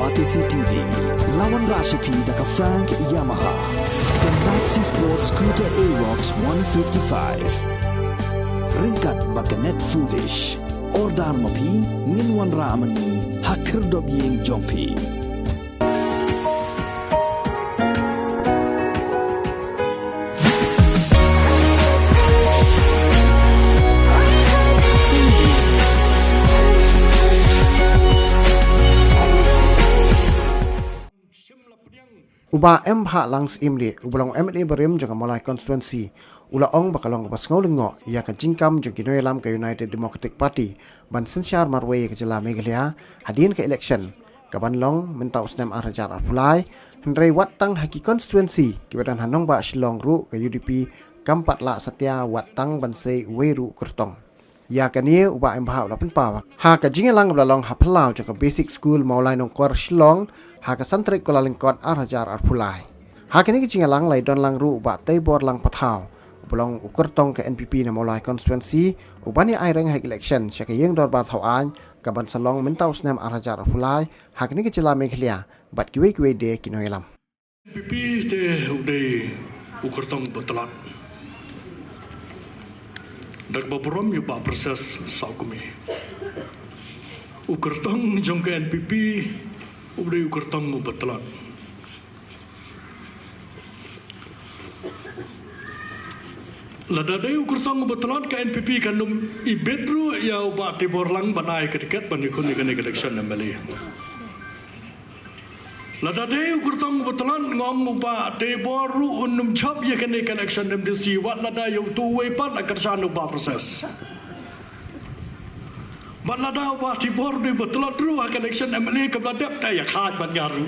Batisi TV, lawan Rashipi daka Frank Yamaha, dan Maxi Sports Scooter Aerox 155. Ringkat baganet foodish, ordar mapi, nginwan ramani, hakir dobyeng jompi. Uba MH langs imli, ubalong MLA berim juga mulai konstituensi. Ula ong bakalong bas ngaulengo, ia ke jingkam juga noelam ke United Democratic Party. Ban sensyar marway ke jela Meghalaya, hadin ke election. Kaban long minta usnam arajar arpulai, hendrai watang haki konstituensi, kibadan hanong ba shilong ru ke UDP, kampat la satya watang bansai weru kertong. Ya kani uba MH ula penpawa. Ha ke jingelang belalong hapelau juga basic school maulai nongkor shilong, ha ke santri kola lingkot arajar arpulai. Ha kini kecingalang lai don lang ru uba taibor lang patau. Belong ukertong ke NPP na mulai konstituensi, ubani aireng hak election syaka yeng dor bar thawaan, kaban salong minta usnam arajar arpulai, ha kini kecila Meghalaya, bat kiwe de kinoelam. NPP te uday ukertong betelat. Dak baburam yu ba proses saukumi. Ukertong jong ke NPP udah ukertong betelat. Lada day ukertong betelat ke NPP kandung ibedru ya ubah tibor lang banai ketiket bandikun ikan election nambali. Lada day ukertong betelat ngom ubah tibor ru unum chop ya kan election nambali wat lada yu tu wepat akersan ubah proses. Balada ubah tibor di betelat ru akan election MLA kebeladap tak ya khat bangaru.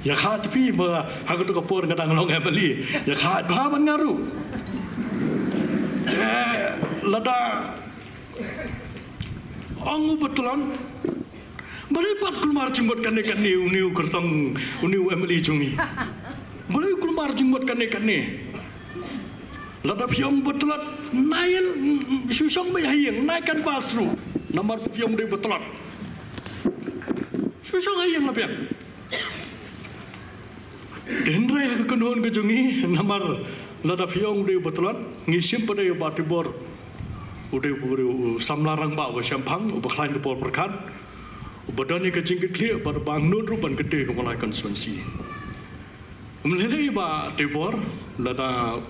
Ya khat pi ba aku tu kapur kadang long MLA. Ya khat ba bangaru. Lada ongu betelan balipat kulmar jenggot kan niu kertong niu MLA jungi. Bali kulmar jenggot kan Lada fiong betelat nail susong bayang naikkan basru nomor fiong dia betelat susong ayang lapian denre kenuan kejungi nomor lada fiong dia betelat ngisim pada batibor udah samlarang ba sampang ubakhlain kepol perkat ubadani kejingkit klia pada bang nur ruban gede kemalai konstituensi umlele ba tibor lada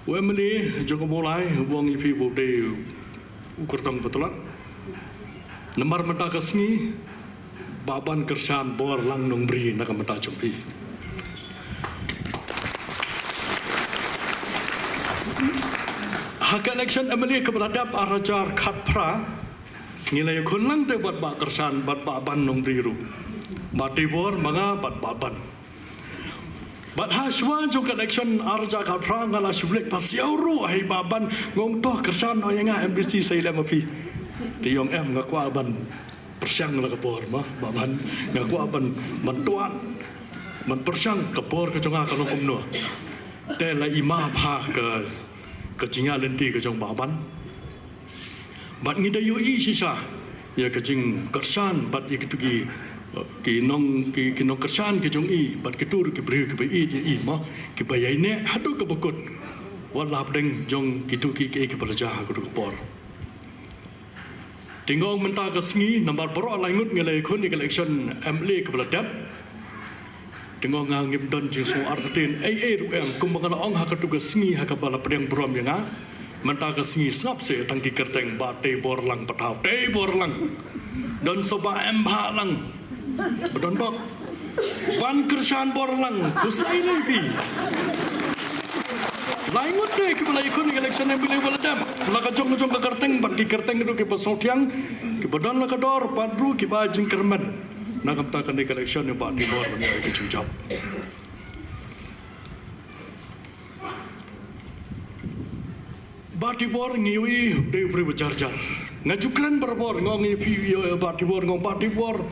UMLA juga mulai buang ipi bude ukertong betelat. Nomor menta kesni baban kersan bor lang nong beri nak menta jompi. Hak election MLA keberadab arajar khatpra nilai kunlang te bat ba kersan bat baban nong beri ru. Batibor manga bat baban. Bat haswa jong connection arja ka prang ala sublek pasiauru ai baban ngong toh kersan oyanga MBC sai lama pi ti yong em ngakwa ban persyang la kapor mah baban ngakwa ban mantuan man persyang kapor ke jonga ka lokum no te la ima pha ke jinga lenti ke jong baban bat ngidayu i sisa ya ke jing kersan bat ikitugi ki nong kersan ki jong i bat ketur ki beri ki bai i ma ki bayai ne hadu ke bekut wala deng jong kitu ki berjah ku por tingong menta ke sengi nomor bro langut ngelai kun election MLA ke beladap tingong ngim don jing so artin rum kumbang ong ha ke tugas sengi ha ke bala pedang brom yang menta ke sengi sap se tangki kerteng ba te bor lang patau te bor lang don soba MH lang Bedon bok ban kersan borlang kusai lagi laingut deh kepala ikut election yang boleh beladam laka jong ke kerteng ban ki kerteng itu ki pasotiang ki bedon laka dor padru ki bajing kerman nak kaptakan di election yang pak di bor menyai ki jujab Batibor ngiwi deh beri berjar-jar ngajukan berbor ngong ngiwi Batibor ngong Batibor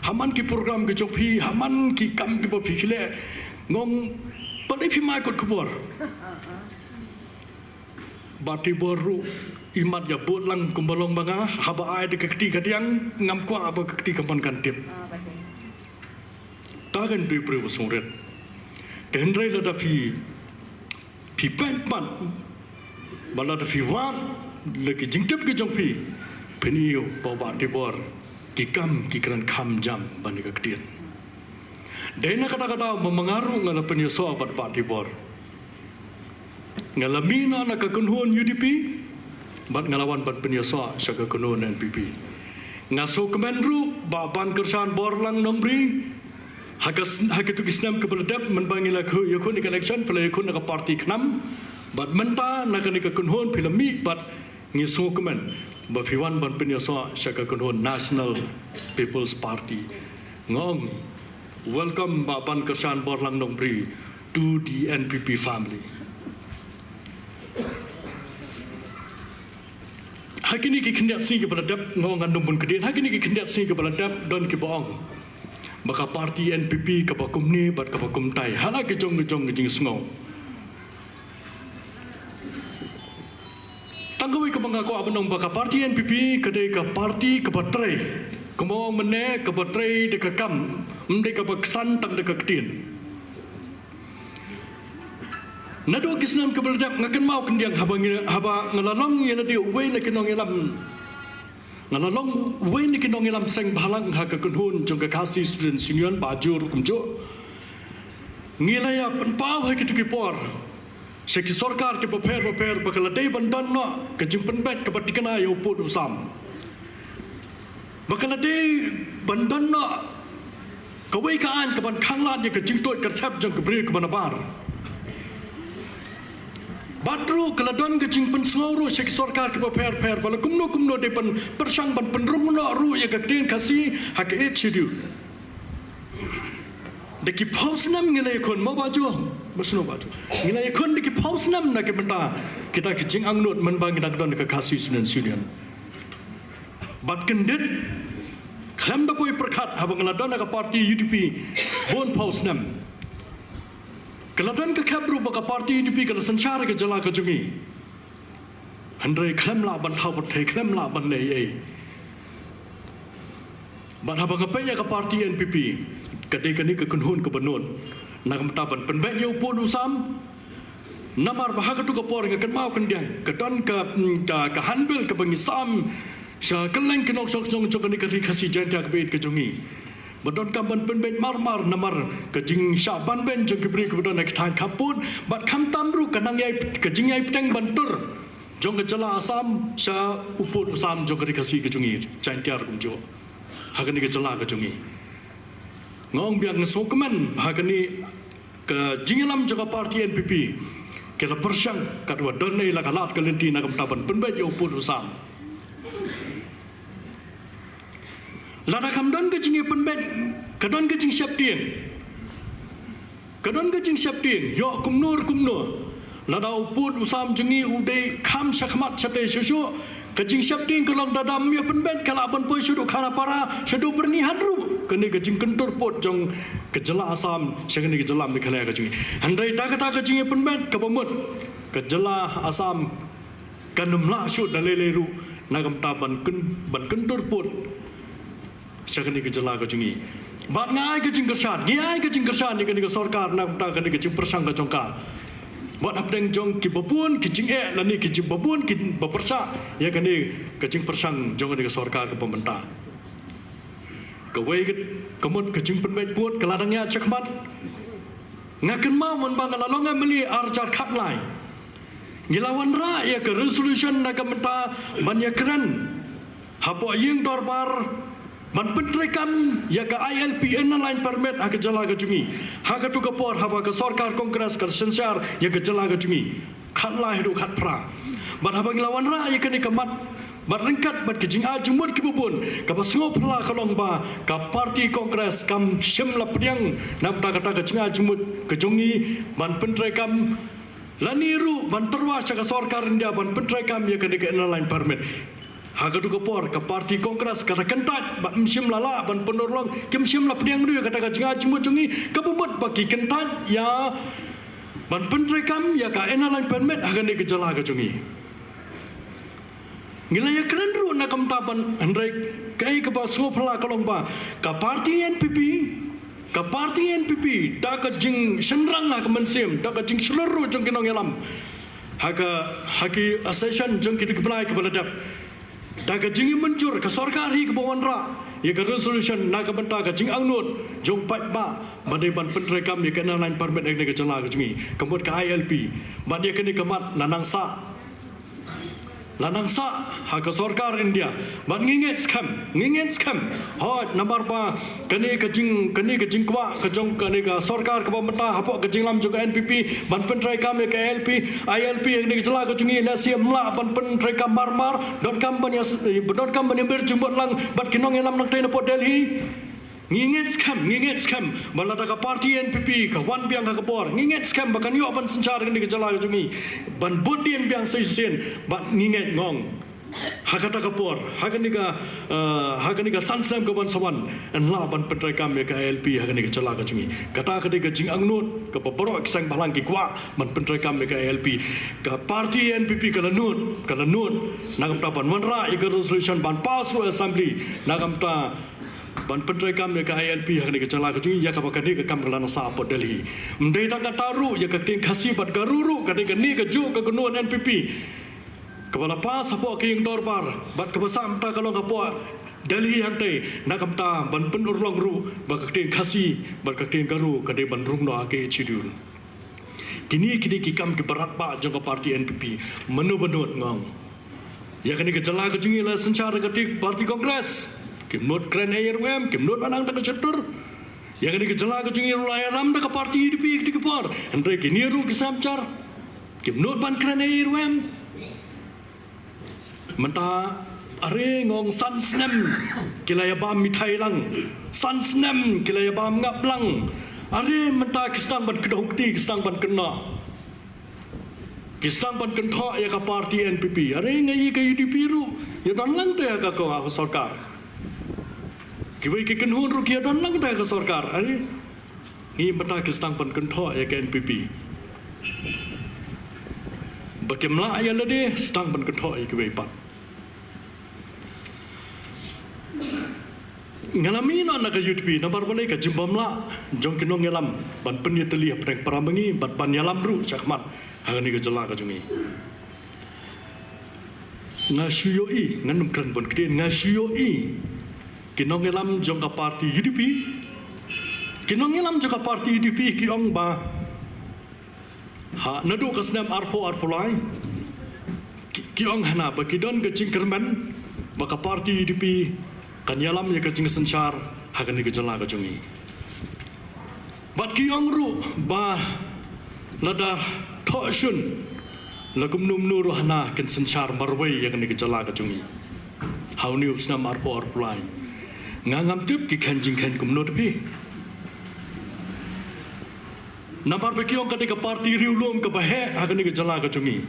haman ki program ke jopi haman ki kam ki bapikile ngong pada fi mai kot kubor Batibor ru imat ya buat lang kumbalong banga haba ai de kekti kadiang ngam kwa apa kekti kapan kantip tagan dui pri wasungret kendrai la da fi pen pan bala da fi wan le ki jingtep ki jong fi penio bawa tibor ki kam ki kran kham jam bani kektian dena kata-kata memengaruh ngala penio so abat pak tibor ngalamina na kakunhon UDP bat ngalawan ban penyasa syaga kunhon NPP ngaso kemenru baban kersan borlang nombri hakitu kisnam kebeladap menbangila ke yakun election pala yakun ka parti kenam bat menta nakani kakunhon filmi bat ngiso kemen ba fiwan ban penyasa syaga kunhon National People's Party ngong welcome baban kersan borlang nombri to the NPP family. Hakini ki kendak si ke beladap ngong andung pun kedin hakini ki kendak si ke beladap don ki bohong baka parti NPP ke bakum ni bat ke bakum tai hala ke jong jing sngau tanggawi ke mengaku abang baka parti NPP kedai ke parti ke batrai kemong mene ke batrai de ke kam mende ke baksan tang de ke kedin nado kisnam ke beladap ngakan mau kendiang haba ngalalong yela dia we na kinong ilam ngalalong we na kinong ilam seng balang ha ka kunhun jong ka kasi student union bajur kumjo ngilaya penpau ha kitu ki por seki sarkar ke paper bakala dei bandan no ke jimpen bet ke patikana yo put usam bakala dei bandan no ka we ka an ke ban khanglan ye ke jingtot ke thap jong ke bri ke banabar Badru keladon ke jing pensngoro sek sarkar ke per bala kumno depan persang ban penrumno ru ya kakten kasi hak echidu deki pausnam ngilai kon mo baju basno baju ngilai kon deki pausnam na ke benta kita ke jing angnot menbang dakdon ke kasi student union bat kendit kham da poi perkhat habang ladon ke parti UDP bon pausnam Keladon ke kabru baka parti UDP ke sanchara ke jala ke jungi. Handrai klem la ban thau pathai klem la ban nei ei. Ban habang apaya ke parti NPP kadai kani ke kunhun ke benon. Nakam taban penbet yo pun usam. Namar bahaka tu ke por ke kan mau kendiang. Kedon ke hanbil ke bangisam. Sa keleng ke nok sok sok ni ke rikasi janta ke beit ke jungi. Badon kamban penbet marmar namar kejing syaban ben jeng kibri kebadon nak tang kapun bat kam tamru kanang yai kejing yai peteng bantur jong kejala asam sya uput usam jong kerikasi kejungi cantiar kumjo hakani kejala kejungi ngong biang ngesokemen hakani ke jingelam jaga parti NPP kela persyang kadwa donai la kalat kelenti nak taban penbet yo uput usam Lada kamdon ke jingi penbet kadon ke jing siap tieng yo kumnur lada uput usam jengi ude kam syakmat sate susu ke jing siap tieng kelong dadam yo penbet kala ban poi sudu khana para sudu pernihan ru kene ke jing kentur pot jong ke jela asam syakene ke jelam ke khala ke jingi handai ta kata ke jingi penbet ke pemut ke jela asam kanum la syud daleleru nagam taban ban kentur pot Syakani ke jela ke jungi. Bat ngai ke jing kersan ni ke sarkar nak ta ke jing persang ke jongka. Bat apdeng jong ki babun ki jing lani ki jing babun ki bapersa ya kani ke jing persang jong ke sarkar ke pemerintah. Ke wei ke kemut ke jing penbet puat ke ladangnya cekmat. Ngaken mau menbang lalonga meli arjar khatlai. Gilawan ra ya ke resolution nak menta banyakran. Hapo ying dorbar ban pentrekam ya ke ILPN line permit ha ke jala ke jungi ha ke tu ke por ha ke sarkar kongres ke sensar ya ke jala ke jungi khatlah hidu khat pra ban ha lawan ra ya ke ni kemat ban ringkat ban ke jing a jumut ke bubun ke pasngop la kalong ba ke parti kongres kam shimla pdiang nak ta kata ke jing a jumut ke jungi ban pentrekam laniru ban terwas ke sarkar india ban pentrekam ya ke line permit Haga tu kapor ke parti kongres kata kentat bat msim lala ban penorong kim sim la pdiang du kata kajinga jumut jungi kabubut bagi kentat ya ban pentrekam ya ka enalan permit haga ni gejala ka jungi ngilaya keren ru na kamtapan andai kai ka ba so phala kalong ba ka parti NPP da ka jing senrang na kamensim da ka jing seluruh jong kinong yalam haki accession jong kita kebalai ke baladap da ka jing menjur ka sarkar hi ke bawanra ya ka resolution na ka benta ka jing angnut jong pat ba badai ban pentrai kam ya kana line permit ek ka jala ka jingi kemut ka ILP ban ya kini kemat lanang sa haka sarkar India ban nginget skam hot number ba kani ka jing kwa ka jong kani ka sarkar ka bamta hapo ka jing lam juga NPP ban pentrai kam ka ILP ni jala ka jungi la siam la ban pentrai kam marmar dot kam ban ber jumbot lang bat kinong elam nang tena Port Delhi nginget skam balada ka parti NPP ka wan biang ka bor nginget skam bakan yo ban sencar ni jala jungi ban bodien biang sen ban nginget ngong hakata ka bor hakani ka sansam ka ban sawan an la ban pentrai kam ka LP hakani ka jala ka jungi kata ka jing angnut ka paporo sang balang ki kwa ban pentrai kam ka LP ka parti NPP ka lanut nagam ta ban manra ika resolution ban pass ru assembly nagam ta ban pentrai kam ka ILP hakni ka chala ka jungi ya ka bakani ka kam kalana sa Port Delhi mdei ta ka taru ya ka tin khasi bat garuru ka ni ka ju ka gunun NPP ka bala pas apo ki ing dorbar bat ka basam ta kalong ka po Delhi hante na kam ta ban pen urlong ru ba ka tin khasi bat ka tin garu ka de ban rung no ake chidul kini ki kam ki barat ba jong ka parti NPP menu benut ngong ya ka ni ka chala ka jungi la sencara ka ti parti kongres kimnot kren airwem kimnot anang ta kecetur yang ini kejala kejungi rulai ram ta parti UDP ki por andre kini ru ki samcar kimnot ban kren airwem menta are ngong san snem kilaya bam mithai lang san snem kilaya bam ngap lang are menta kistang ban kedokti kistang ban kena kistang ban kentho ya ka parti NPP are ngai ka UDP ru ya dan lang ta ka ko sarkar kibai ki kenhun ru kia dan lang ta ka sarkar ani ni mata kistang pan kentho ya ka NPP bakimla ya lade stang pan kentho ya kibai pat ngalami na ka UDP nambar balai ka jimbamla jong kinong yalam ban penyeteli apreng paramangi bat ban yalam ru chakmat hangani ka jala ka jungi ngasuyoi nganum kran bon kiden ngasuyoi kinong elam jong ka parti UDP ki ong ba ha nadu ka snam arpolai ki ong hana ba kidon ka jingkerman ba ka parti UDP kan yalam ya ka jing senchar ha kan ni ka jala ka jungi bat ki ong ru ba lada thoshun lagum num nur hana kan senchar marwai ya kan ni ka jala ka jungi how new snam arpolai ngangam tip ki khanjing khan kumnot bi nambar be kiong ka parti riulum ka bahe agani ka jala ka jungi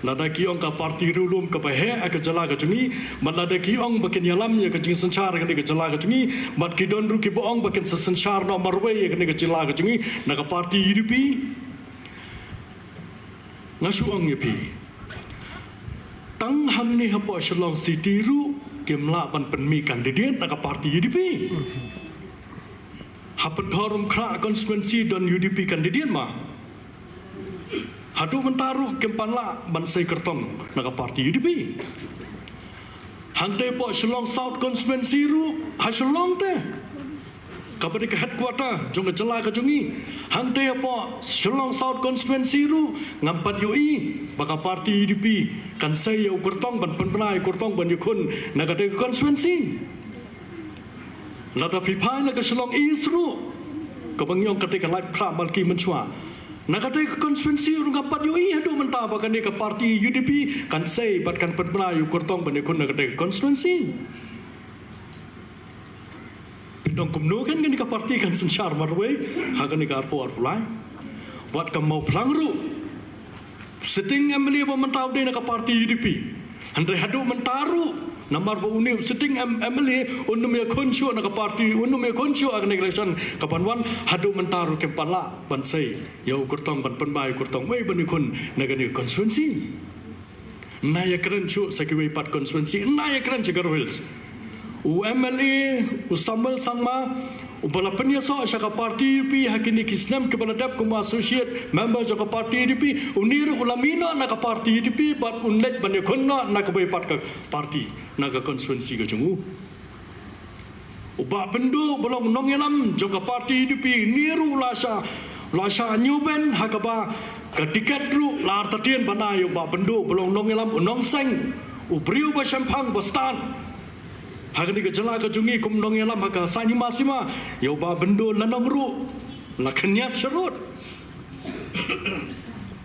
lada kiong ka parti riulum ka bahe ka jala ka jungi malada kiong bakin yalam ya ka jing sanchar ka jala ka jungi mat ki don ru ki boong bakin sanchar no marwe ya ka jala ka jungi na ka parti UDP ngasuang ya pi tang ham ni hapo shalong city ru kimla ban penmi kandidat nak parti UDP hapat thorum kra constituency don UDP kandidat ma hadu mentaru kempanla ban sai kertong nak parti UDP hante po Shillong South constituency ru ha Shillong te kapadi ke headquarter jong jela ka jungi hante po Shillong South constituency ru ngampat UI baka parti UDP kan saya kurtong ban penai kurtong ban yukun nagate constituency lada pipai na ka Shillong East ru kabangyong ketika live club malki menchua nagate constituency ru ngapat UI hadu menta bakan ka parti UDP kan saya bat kan penai kurtong ban yukun nagate constituency pidong kumno kan ka parti kan senchar marwe hagan ka arpulai buat ka mau plangru sitting MLA ba mentau de nak parti UDP andre hadu mentaru nambar ba uni sitting MLA unum ya konsyo nak parti unum ya konsyo akan election kapanwan hadu mentaru kempala bansai yau kurtong ban penbai kurtong wei ban ikun nagani constituency naya keren cu sekiwei pat konstituensi naya keren Sugar Hills UMLA Samuel Sangma ubala penyaso syaka parti UDP hakini kisnam kebaladap kuma associate member jaka parti UDP unir ulamina naka parti UDP bat unlet banya konna naka bai pat ka parti naga konstituensi ka jungu uba bendo bolong nongelam jaka parti UDP niru lasha nyuben hakaba ketiket ru lar tatien banai uba bendo bolong nongelam unong seng ubriu ba champang bastan Hakani ke jala ke jungi kum dong yalam haka sanyi masima ya uba bendo lanang ru la kenyat serut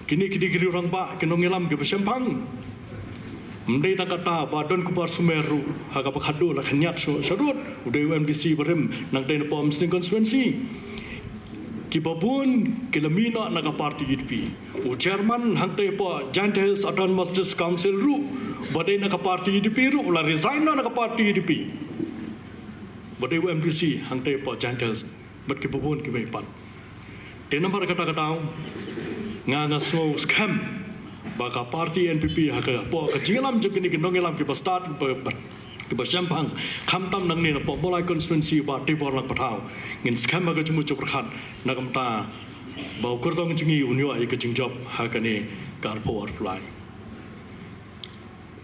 kini kiri orang ba ke dong yalam ke besempang mendai nak kata badon kupar sumeru haka bakhado la kenyat serut udai UMDC berim nang dai pom sing konstituensi ki babun ke lamina nak parti UDP u chairman hangte po Giant Hills Autonomous District Council ru badai nak parti UDP ru la resign nak parti UDP badai UMDC hangte po Giant Hills bad ke babun ke bai pat tenamar kata-kata nga so scam baka parti NPP haka po ka jingalam jekini ke nongelam ke start ke bersampang kamtam nang ni po bolai konstituensi ba tibor lang patau ngin scam ga jumu jokrat nagamta bau kurtong jingi unyo ai ke jingjop hakane karpo fly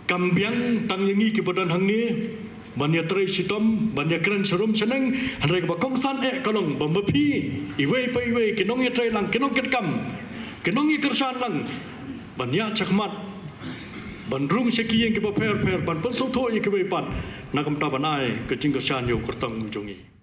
kambiang tang yangi ke badan hang ni banya tre sitom banya kran serum seneng hanrek ba kongsan kalong bampi iwei pai wei ke nong ye tre lang ke nong ketkam ke nong ye kersan lang banya chakmat bandrung sekiyeng ke per ban pensoto ye ke bai pan nakam ta banai ke jingkersan yo kurtong jungi